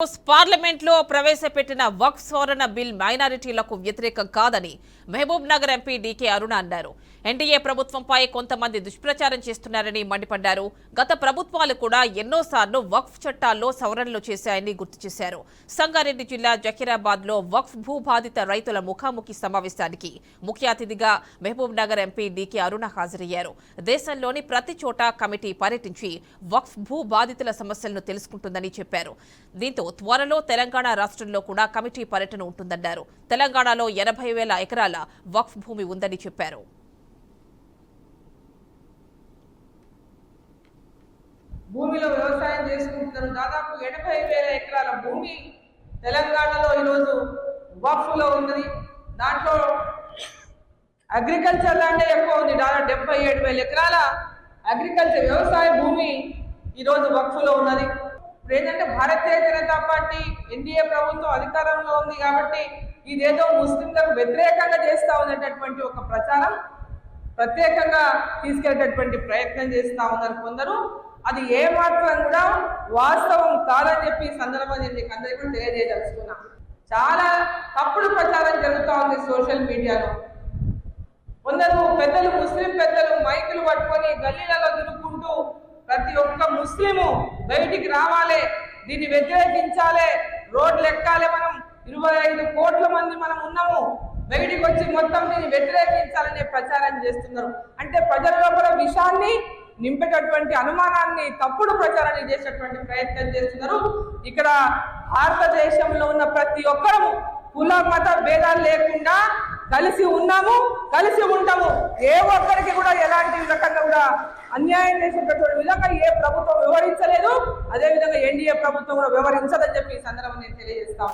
Parliament లో ప్రవేశపెట్టిన వక్ఫ్ సవరణ బిల్ మైనారిటీలకు వ్యతిరేకం కాదని మహబూబ్ నగర్ ఎంపీ డీకే అరుణ అన్నారు. ఎన్డీఏ ప్రభుత్వంపై కొంతమంది దుష్ప్రచారం చేస్తున్నారని మండిపడ్డారు. గత ప్రభుత్వాలు కూడా ఎన్నోసార్లు వక్ఫ్ చట్టాల్లో సవరణలు చేశాయని గుర్తు చేశారు. సంగారెడ్డి జిల్లా జకీరాబాద్ లో వక్ఫ్ భూబాధిత రైతుల ముఖాముఖి సమావేశానికి ముఖ్య అతిథిగా మహబూబ్ నగర్ ఎంపీ డీకే అరుణ హాజరయ్యారు. దేశంలోని ప్రతి చోట కమిటీ పర్యటించి వక్ఫ్ భూబాధితుల సమస్యలను తెలుసుకుంటుందని చెప్పారు. దీంతో త్వరలో తెలంగాణ రాష్ట్రంలో కూడా కమిటీ పర్యటన ఉంటుందన్నారు. తెలంగాణలో 80,000 ఎకరాల వక్ఫ్ భూమి ఉందని చెప్పారు. భూమిలో వ్యవసాయం చేసుకుంటున్నారు. దాదాపు 80,000 ఎకరాల భూమి తెలంగాణలో ఈరోజు వక్ఫ్లో ఉన్నది. దాంట్లో అగ్రికల్చర్ ల్యాండ్ ఎక్కువ ఉంది. దాదాపు 77,000 ఎకరాల అగ్రికల్చర్ వ్యవసాయ భూమి ఈరోజు వక్ఫ్లో ఉన్నది. ఇప్పుడు ఏంటంటే భారతీయ జనతా పార్టీ ఎన్డీఏ ప్రభుత్వం అధికారంలో ఉంది కాబట్టి ఇదేదో ముస్లింలకు వ్యతిరేకంగా చేస్తా ఉన్నటువంటి ఒక ప్రచారం ప్రత్యేకంగా తీసుకెళ్లేటటువంటి ప్రయత్నం చేస్తా ఉన్నారు కొందరు. అది ఏ మాత్రం కూడా వాస్తవం కాదని చెప్పి సందర్భంగా నేను మీకు అందరికీ కూడా తెలియజేయదలుచుకున్నా. చాలా తప్పుడు ప్రచారం జరుగుతూ ఉంది సోషల్ మీడియాలో. కొందరు పెద్దలు, ముస్లిం పెద్దలు మైకులు పట్టుకొని గల్లీలలో తిరుగుకుంటూ ప్రతి ఒక్క ముస్లిము బయటికి రావాలి, దీన్ని వ్యతిరేకించాలి, రోడ్లు ఎక్కాలి, మనం 25 కోట్ల మంది మనం ఉన్నాము, బయటికి వచ్చి మొత్తం దీన్ని వ్యతిరేకించాలనే ప్రచారం చేస్తున్నారు. అంటే ప్రజలలో కూడా విషయాన్ని నింపేటటువంటి అనుమానాన్ని, తప్పుడు ప్రచారాన్ని చేసేటువంటి ప్రయత్నం చేస్తున్నారు. ఇక్కడ భారతదేశంలో ఉన్న ప్రతి ఒక్కరము కుల మత భేదాలు లేకుండా కలిసి ఉన్నాము, కలిసి ఉంటాము. ఏ ఒక్కరికి కూడా ఎలాంటి రకంగా కూడా అన్యాయం చేసేటటువంటి విధంగా ఏ ప్రభుత్వం వివరించలేదు, అదేవిధంగా ఎన్డీఏ ప్రభుత్వం కూడా వివరించదని చెప్పి ఈ సందర్భంగా నేను తెలియజేస్తాను.